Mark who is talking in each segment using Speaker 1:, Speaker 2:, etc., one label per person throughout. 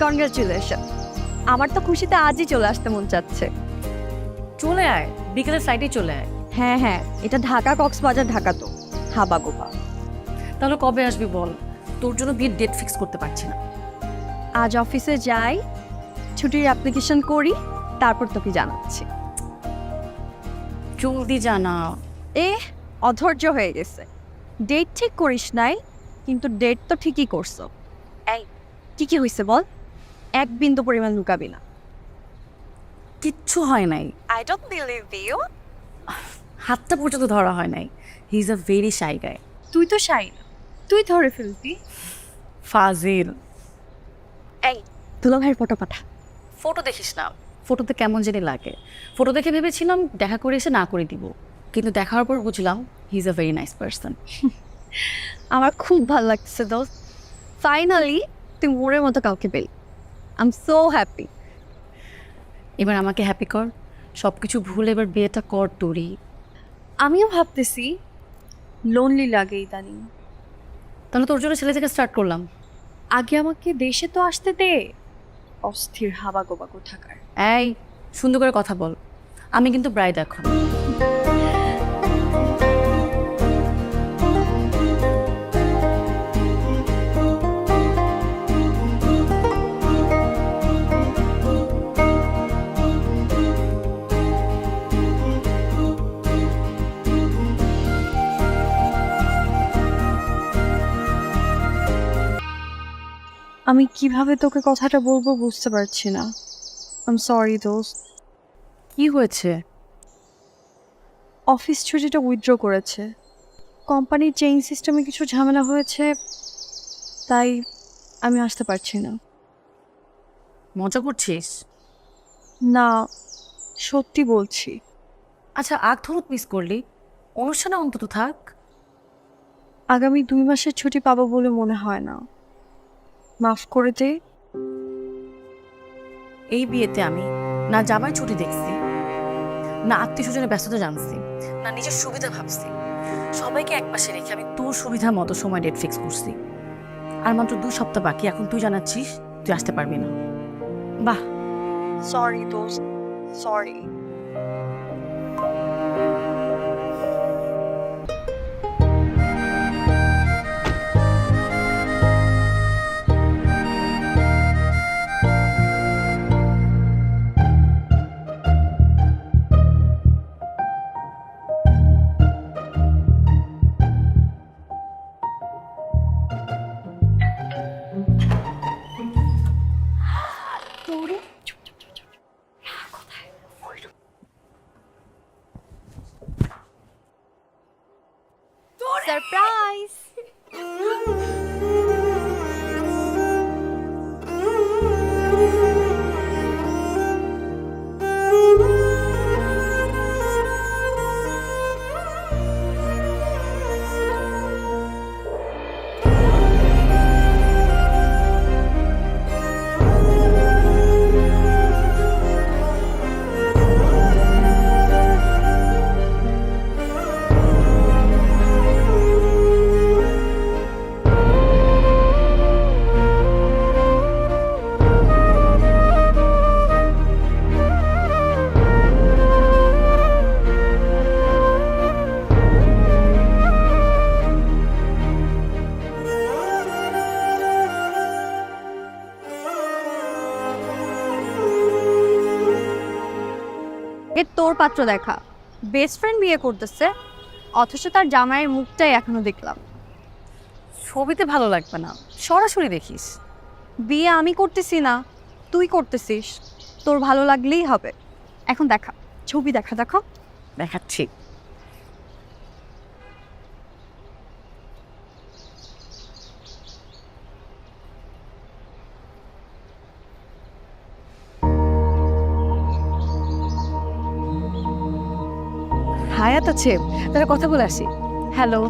Speaker 1: Congratulation. আমার তো খুশিতে আজই চলে আসতে মন চাচ্ছে।
Speaker 2: চলে আয়, বিকেলের ফ্লাইটে চলে আয়।
Speaker 1: হ্যাঁ হ্যাঁ, এটা ঢাকা কক্সবাজার, ঢাকা তো হাবা গোবা।
Speaker 2: তাহলে কবে আসবি বল, তোর জন্য বিয়ের ডেট ফিক্স করতে পারছি না।
Speaker 1: আজ অফিসে যাই, ছুটির অ্যাপ্লিকেশন করি, তারপর তোকে জানাচ্ছি।
Speaker 2: জলদি জানা।
Speaker 1: এ অধৈর্য হয়ে গেছে। ডেট ঠিক করিস নাই, কিন্তু ডেট তো ঠিকই করছো। এই কি কি হয়েছে বল, এক বিন্দু পরিমাণ লুকাবি না।
Speaker 2: কিচ্ছু হয় নাই,
Speaker 1: আই ডোন্ট বিলিভ ইউ।
Speaker 2: হাতটা পর্যন্ত ধরা হয় নাই। He is a very shy guy.
Speaker 1: তুই তো শাই না, তুই ধরে ফেলবি।
Speaker 2: ফাজিল।
Speaker 1: এই দুলা ভাইয়ের ফটো পাঠা।
Speaker 2: ফটো দেখিস না, ফটোতে কেমন জানি লাগে। ফটো দেখে ভেবেছিলাম দেখা করে এসে না করে দিব, কিন্তু দেখার পর বুঝলাম হি is a very nice person.
Speaker 1: আমার খুব ভালো লাগছে দোস্ত, ফাইনালি তুই মোড়ের মতো কাউকে পেলি। I am so happy.
Speaker 2: এবার আমাকে হ্যাপি কর, সব কিছু ভুলে এবার বিয়েটা কর তোরই।
Speaker 1: আমিও ভাবতেছি লোনলি লাগে ইদানিং।
Speaker 2: তাহলে তোর জন্য ছেলে থেকে স্টার্ট করলাম।
Speaker 1: আগে আমাকে দেশে তো আসতে দে, অস্থির হাবা গোবা কোথাকার।
Speaker 2: এই সুন্দর করে কথা বল, আমি কিন্তু ব্রাইড এখন।
Speaker 1: আমি কিভাবে তোকে কথাটা বলবো বুঝতে পারছি না। আই এম সরি দোস্ত।
Speaker 2: কি হয়েছে?
Speaker 1: অফিস ছুটিটা উইথড্র করেছে, কোম্পানির চেইন সিস্টেমে কিছু ঝামেলা হয়েছে, তাই আমি আসতে পারছি না।
Speaker 2: মজা করছিস?
Speaker 1: না, সত্যি বলছি।
Speaker 2: আচ্ছা, আগ ধরুত মিস করলি, অনুষ্ঠানে অন্তত থাক।
Speaker 1: আগামী 2 মাসের ছুটি পাবো বলে মনে হয় না, মাফ করে দে।
Speaker 2: এই বিয়েতে আমি না জামাই ছুটি দেখছি, না আত্মীয় স্বজনের ব্যস্ততা জানছি, না নিজের সুবিধা ভাবছি। সবাইকে একপাশে রেখে আমি তোর সুবিধা মতো সময় ডেট ফিক্স করছি। আর মাত্র 2 সপ্তাহ বাকি, এখন তুই জানাচ্ছিস তুই আসতে পারবি না। বাহ।
Speaker 1: সরি দোস্ত, সরি। সারপ্রাইজ। এ তোর পাত্র দেখা, বেস্ট ফ্রেন্ড বিয়ে করতেছে, অথচ তার জামাইয়ের মুখটাই এখনো দেখলাম।
Speaker 2: ছবিতে ভালো লাগবে না, সরাসরি দেখিস।
Speaker 1: বিয়ে আমি করতেছি না, তুই করতেছিস, তোর ভালো লাগলেই হবে। এখন দেখা, ছবি দেখা, দেখো।
Speaker 2: দেখাচ্ছি। হায়াত আছে, তারা কথা বলে আসি। হ্যালো।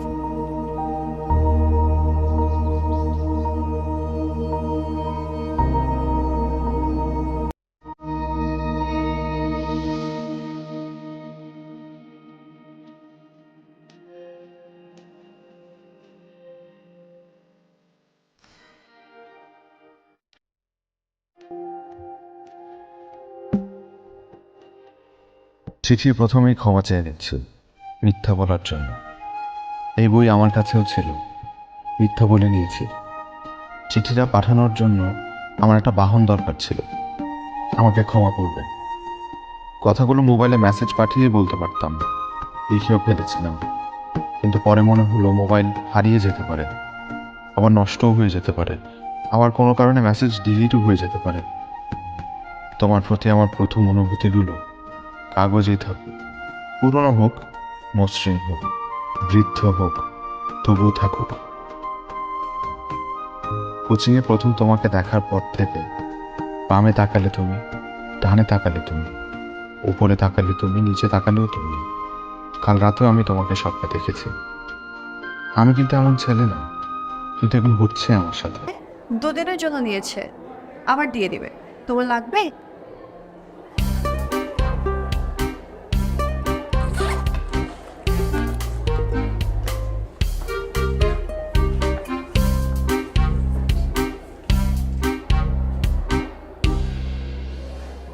Speaker 3: চিঠির প্রথমেই ক্ষমা চেয়ে নিচ্ছি মিথ্যা বলার জন্য। এই বই আমার কাছেও ছিল, মিথ্যা বলে নিয়েছি। চিঠিটা পাঠানোর জন্য আমার একটা বাহন দরকার ছিল, আমাকে ক্ষমা করবে। কথাগুলো মোবাইলে মেসেজ পাঠিয়ে বলতে পারতাম, লিখেও ফেলেছিলাম, কিন্তু পরে মনে হলো মোবাইল হারিয়ে যেতে পারে, আবার নষ্টও হয়ে যেতে পারে, আবার কোনো কারণে মেসেজ ডিলিটও হয়ে যেতে পারে। তোমার প্রতি আমার প্রথম অনুভূতিগুলো কাগজেই থাকুক, পুরনো হোক, মসৃণ হোক, বৃদ্ধ হোক, তবুও থাকুক। কোচিংয়ে প্রথম তোমাকে দেখার পর থেকে বামে তাকালে তুমি, ডানে তাকালে তুমি, উপরে তাকালে তুমি, নিচে তাকালেও তুমি। কাল রাতেও আমি তোমাকে স্বপ্নে দেখেছি। আমি কিন্তু এমন ছেলে না, কিন্তু এখন হচ্ছে আমার সাথে।
Speaker 1: 2 দিনের জন্য নিয়েছে, আবার দিয়ে দিবে। তোমার লাগবে?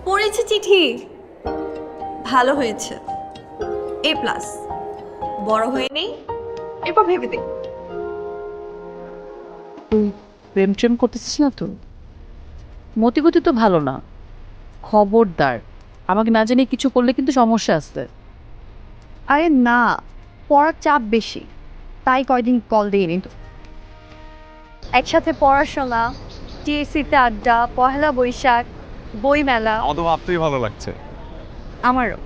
Speaker 1: পড়েছি চিঠি, ভালো হয়েছে, A+। বড় হয়ে নেই, এরপর ভেবে দেখ।
Speaker 2: তুই প্রেম ট্রেম করতেছিস না তো? মতিগতি তো ভালো না, খবরদার আমাকে না জানিয়ে কিছু করলে কিন্তু সমস্যা আছে।
Speaker 1: আরে না, পড়ার চাপ বেশি, তাই কয়দিন কল দিইনি তো। একসাথে পড়াশোনা, টিএসসিতে আড্ডা, পহেলা বৈশাখ, বই মেলা।
Speaker 4: আমার তো ভাবতেই ভালো লাগছে।
Speaker 1: আমারও।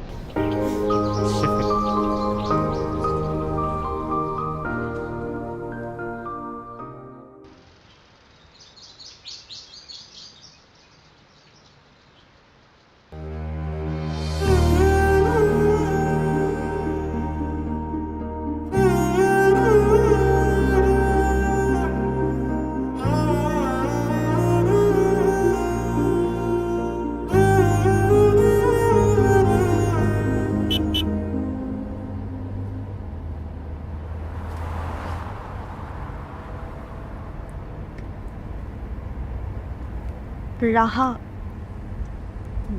Speaker 1: রাহা,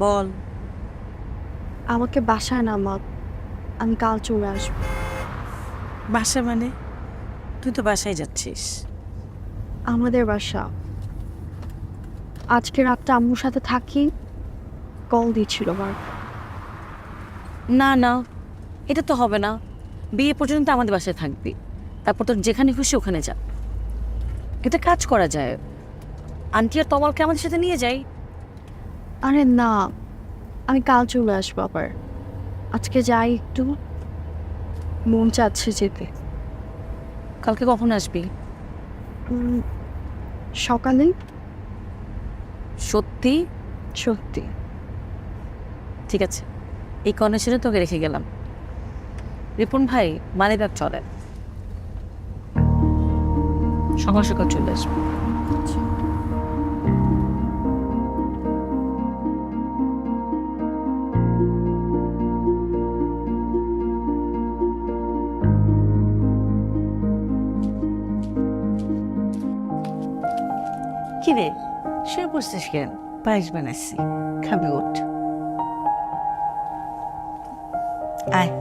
Speaker 2: বল।
Speaker 1: আমাকে বাসায় নামাক, আমি কাল চলে আসবো।
Speaker 5: বাসা মানে? তুই তো বাসায় যাচ্ছিস।
Speaker 1: আমাদের বাসা। আজকে রাতটা আম্মুর সাথে থাকি, কল দিচ্ছিল বার।
Speaker 2: না না, এটা তো হবে না। বিয়ে পর্যন্ত আমাদের বাসায় থাকবি, তারপর তোর যেখানে খুশি ওখানে যা। এটা কাজ করা যায়, আন্টি আর তমালকে আমাদের সাথে নিয়ে যাই।
Speaker 1: আরে না, আমি কাল চলে আসবো আবার। আজকে যাই একটু, মন চাচ্ছে যেতে।
Speaker 2: কালকে কখন আসবি?
Speaker 1: সকালে।
Speaker 2: সত্যি?
Speaker 1: সত্যি।
Speaker 2: ঠিক আছে, এই কন্ডিশনে তোকে রেখে গেলাম। রিপন ভাই, মানিব্যাগ চলে, সকাল সকাল চলে আসবো।
Speaker 5: কি রে, শুয়ে পড়ছিস কেন? পায়েস বানাচ্ছি, খাবি ওঠ। আয়।